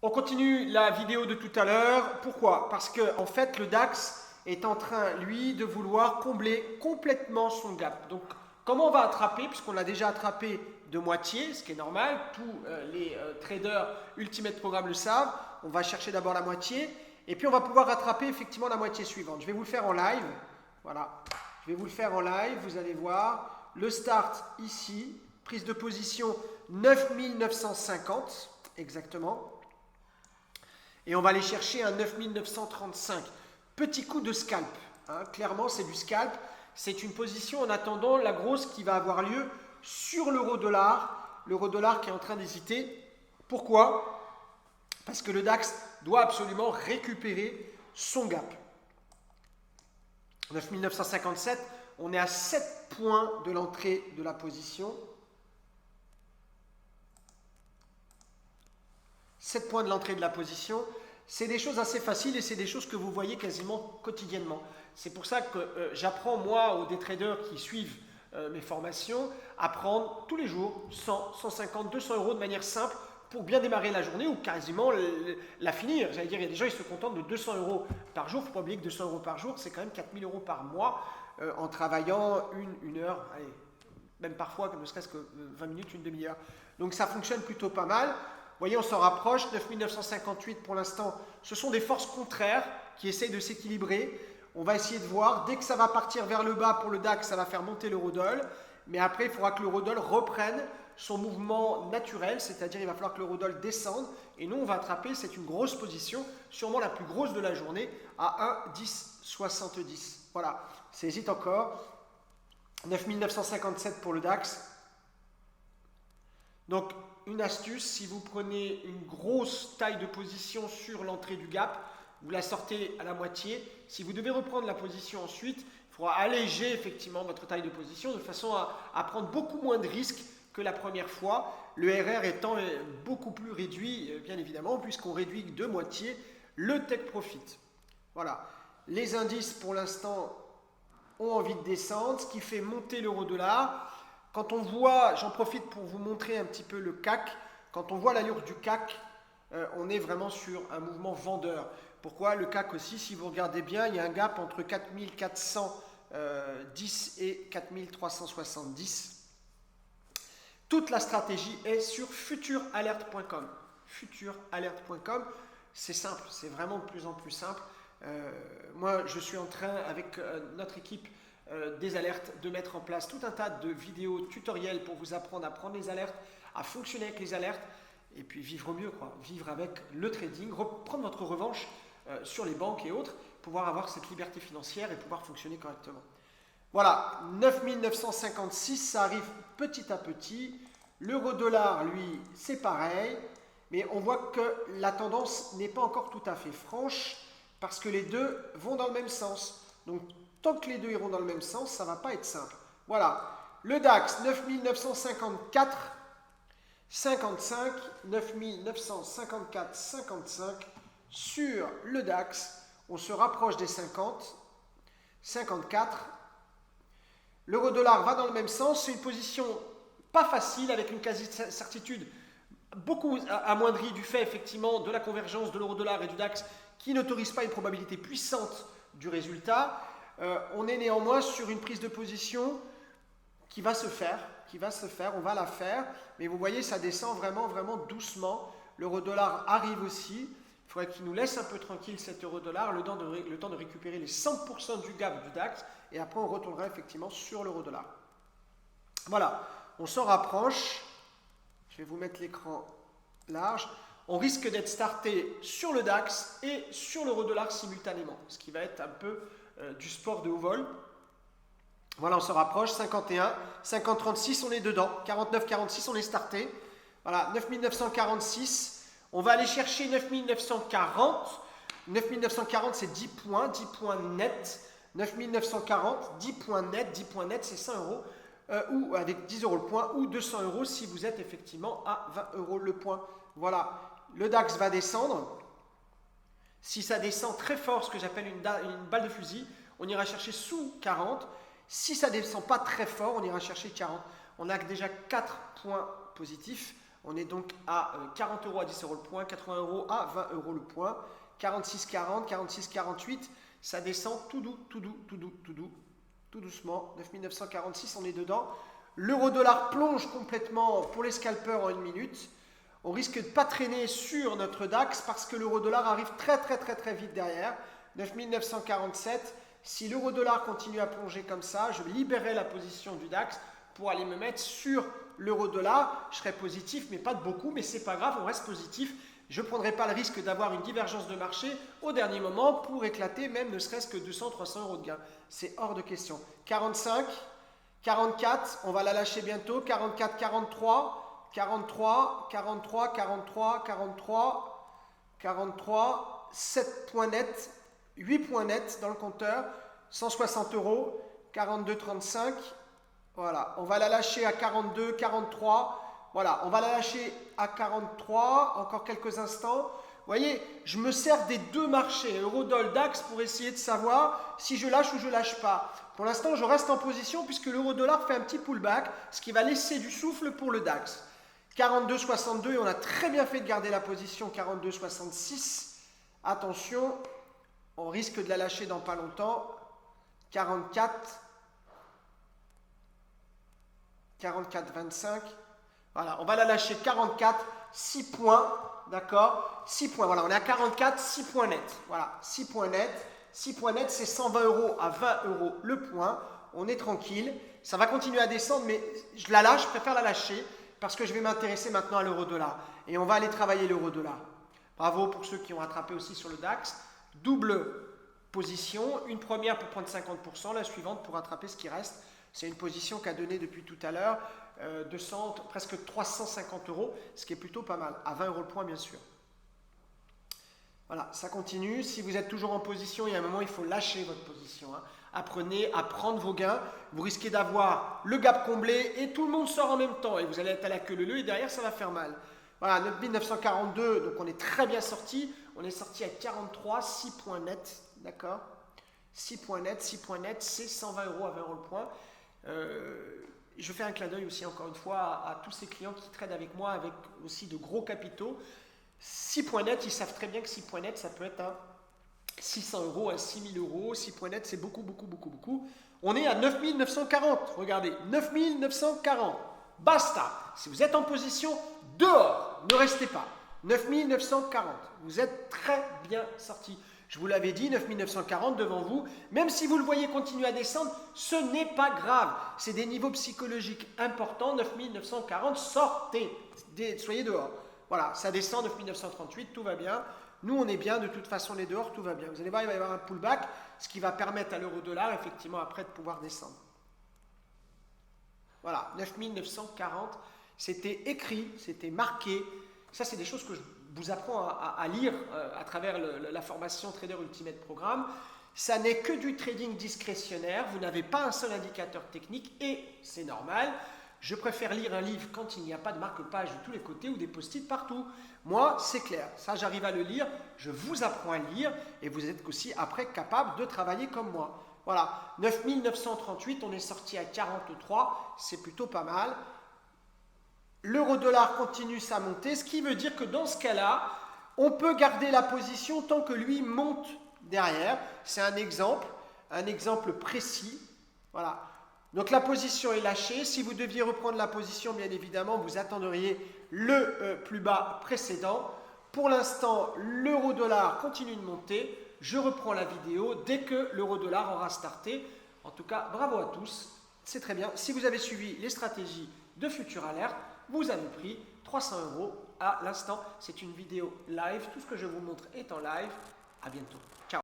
On continue la vidéo de tout à l'heure. Pourquoi? Parce que en fait, le DAX est en train, lui, de vouloir combler complètement son gap. Donc, comment on va attraper? Puisqu'on l'a déjà attrapé de moitié, ce qui est normal. Tous les traders Ultimate Programme le savent. On va chercher d'abord la moitié. Et puis, on va pouvoir rattraper effectivement la moitié suivante. Je vais vous le faire en live. Voilà. Je vais vous le faire en live. Vous allez voir. Le start ici. Prise de position 9950. Exactement. Et on va aller chercher un 9935. Petit coup de scalp. Hein. Clairement, c'est du scalp. C'est une position en attendant la grosse qui va avoir lieu sur l'euro-dollar. L'euro-dollar qui est en train d'hésiter. Pourquoi? Parce que le DAX doit absolument récupérer son gap. 9957, on est à 7 points de l'entrée de la position. 7 points de l'entrée de la position, c'est des choses assez faciles et c'est des choses que vous voyez quasiment quotidiennement. C'est pour ça que j'apprends, moi, aux des traders qui suivent mes formations, à prendre tous les jours 100, 150, 200 euros de manière simple pour bien démarrer la journée ou quasiment la finir. J'allais dire, il y a des gens qui se contentent de 200 euros par jour. Il ne faut pas oublier que 200 euros par jour, c'est quand même 4000 euros par mois en travaillant une heure, allez, même parfois, ne serait-ce que 20 minutes, une demi-heure. Donc ça fonctionne plutôt pas mal. Vous voyez, on s'en rapproche, 9958 pour l'instant. Ce sont des forces contraires qui essayent de s'équilibrer. On va essayer de voir. Dès que ça va partir vers le bas pour le DAX, ça va faire monter l'eurodoll. Mais après, il faudra que l'eurodoll reprenne son mouvement naturel, c'est-à-dire il va falloir que l'eurodoll descende. Et nous, on va attraper, c'est une grosse position, sûrement la plus grosse de la journée, à 1,1070. Voilà, ça hésite encore. 9957 pour le DAX. Donc, une astuce, si vous prenez une grosse taille de position sur l'entrée du gap, vous la sortez à la moitié. Si vous devez reprendre la position ensuite, il faudra alléger effectivement votre taille de position de façon à prendre beaucoup moins de risques que la première fois. Le RR étant beaucoup plus réduit, bien évidemment, puisqu'on réduit de moitié le take profit. Voilà. Les indices, pour l'instant, ont envie de descendre, ce qui fait monter l'euro-dollar. Quand on voit, j'en profite pour vous montrer un petit peu le CAC, quand on voit l'allure du CAC, on est vraiment sur un mouvement vendeur. Pourquoi? Le CAC aussi, si vous regardez bien, il y a un gap entre 4410 et 4370. Toute la stratégie est sur futuralert.com. Futuralert.com, c'est simple, c'est vraiment de plus en plus simple. Moi, je suis en train, avec notre équipe des alertes, de mettre en place tout un tas de vidéos tutoriels pour vous apprendre à prendre les alertes, à fonctionner avec les alertes et puis vivre mieux, quoi. Vivre avec le trading, reprendre votre revanche sur les banques et autres, pouvoir avoir cette liberté financière et pouvoir fonctionner correctement. Voilà, 9956, ça arrive petit à petit. L'euro-dollar, lui, c'est pareil, mais on voit que la tendance n'est pas encore tout à fait franche parce que les deux vont dans le même sens. Donc, tant que les deux iront dans le même sens, ça ne va pas être simple. Voilà. Le DAX, 9954, 55, 9954, 55. Sur le DAX, on se rapproche des 50, 54. L'euro-dollar va dans le même sens. C'est une position pas facile, avec une quasi-certitude beaucoup amoindrie du fait, effectivement, de la convergence de l'euro-dollar et du DAX qui n'autorise pas une probabilité puissante du résultat. On est néanmoins sur une prise de position qui va se faire, on va la faire, mais vous voyez, ça descend vraiment, vraiment doucement. L'euro-dollar arrive aussi. Il faudrait qu'il nous laisse un peu tranquille cet euro-dollar, le temps de récupérer les 100% du gap du DAX, et après on retournera effectivement sur l'euro-dollar. Voilà, on s'en rapproche. Je vais vous mettre l'écran large. On risque d'être starté sur le DAX et sur l'euro-dollar simultanément, ce qui va être un peu du sport de haut vol. Voilà, on se rapproche. 51, 50-36, on est dedans. 49-46, on est starté. Voilà, 9946. On va aller chercher 9940. 9940, c'est 10 points net. 9940, 10 points net, c'est 100 euros. Ou avec 10 euros le point, ou 200 euros si vous êtes effectivement à 20 euros le point. Voilà, le DAX va descendre. Si ça descend très fort, ce que j'appelle une balle de fusil, on ira chercher sous 40. Si ça ne descend pas très fort, on ira chercher 40. On a déjà 4 points positifs On est donc à 40 euros à 10 euros le point, 80 euros à 20 euros le point, 46,40, 46,48. Ça descend tout doux, tout doux, tout doux, tout doux, tout doucement. 9946, on est dedans. L'euro-dollar plonge complètement pour les scalpers en une minute. On risque de ne pas traîner sur notre DAX parce que l'euro-dollar arrive très vite derrière. 9947. Si l'euro-dollar continue à plonger comme ça, je libérerai la position du DAX pour aller me mettre sur l'euro-dollar. Je serai positif, mais pas de beaucoup, mais c'est pas grave, on reste positif. Je ne prendrai pas le risque d'avoir une divergence de marché au dernier moment pour éclater même ne serait-ce que 200-300 euros de gain. C'est hors de question. 45, 44, on va la lâcher bientôt. 44, 43, 43, 43, 43, 43, 43, 7 points nets, 8 points nets dans le compteur, 160 euros, 42, 35. Voilà, on va la lâcher à 42, 43. Voilà, on va la lâcher à 43, encore quelques instants. Vous voyez, je me sers des deux marchés, Eurodoll, DAX, pour essayer de savoir si je lâche ou je ne lâche pas. Pour l'instant, je reste en position puisque l'euro-dollar fait un petit pullback, ce qui va laisser du souffle pour le DAX. 42,62 et on a très bien fait de garder la position 42,66. Attention, on risque de la lâcher dans pas longtemps. 44, 44,25. Voilà, on va la lâcher 44, 6 points, d'accord, 6 points, voilà, on est à 44, 6 points nets, voilà, 6 points nets, 6 points nets, c'est 120 euros à 20 euros le point, on est tranquille, ça va continuer à descendre, mais je la lâche, je préfère la lâcher, parce que je vais m'intéresser maintenant à l'euro-dollar, et on va aller travailler l'euro-dollar. Bravo pour ceux qui ont rattrapé aussi sur le DAX, double position, une première pour prendre 50%, la suivante pour rattraper ce qui reste. C'est une position qu'a donnée depuis tout à l'heure 200, presque 350 euros, ce qui est plutôt pas mal, à 20 euros le point bien sûr. Voilà, ça continue. Si vous êtes toujours en position, il y a un moment, il faut lâcher votre position. Hein. Apprenez à prendre vos gains. Vous risquez d'avoir le gap comblé et tout le monde sort en même temps. Et vous allez être à la queue leu et derrière, ça va faire mal. Voilà, 9942, donc on est très bien sorti. On est sorti à 43, 6 points nets, d'accord, 6 points nets, c'est 120 euros à 20 euros le point. Je fais un clin d'œil aussi encore une fois à tous ces clients qui tradent avec moi avec aussi de gros capitaux. 6 points nets, ils savent très bien que 6 points nets, ça peut être à 600 euros, à 6000 euros. 6 points nets, c'est beaucoup, beaucoup, beaucoup, beaucoup. On est à 9940. Regardez, 9940. Basta. Si vous êtes en position, dehors, ne restez pas. 9940. Vous êtes très bien sorti. Je vous l'avais dit, 9940 devant vous. Même si vous le voyez continuer à descendre, ce n'est pas grave. C'est des niveaux psychologiques importants. 9940, sortez. Soyez dehors. Voilà, ça descend, 9938, tout va bien. Nous, on est bien, de toute façon, les dehors, tout va bien. Vous allez voir, il va y avoir un pullback, ce qui va permettre à l'euro-dollar, effectivement, après, de pouvoir descendre. Voilà, 9940, c'était écrit, c'était marqué. Ça, c'est des choses que je vous apprends à lire à travers la formation Trader Ultimate Programme. Ça n'est que du trading discrétionnaire. Vous n'avez pas un seul indicateur technique et c'est normal. Je préfère lire un livre quand il n'y a pas de marque-page de tous les côtés ou des post-it partout. Moi, c'est clair. Ça, j'arrive à le lire. Je vous apprends à lire et vous êtes aussi après capable de travailler comme moi. Voilà, 9938, on est sorti à 43. C'est plutôt pas mal. L'euro-dollar continue sa montée, ce qui veut dire que dans ce cas-là, on peut garder la position tant que lui monte derrière. C'est un exemple précis. Voilà. Donc la position est lâchée. Si vous deviez reprendre la position, bien évidemment, vous attendriez le plus bas précédent. Pour l'instant, l'euro-dollar continue de monter. Je reprends la vidéo dès que l'euro-dollar aura starté. En tout cas, bravo à tous. C'est très bien. Si vous avez suivi les stratégies de Future Alert, vous avez pris 300 euros à l'instant. C'est une vidéo live. Tout ce que je vous montre est en live. À bientôt.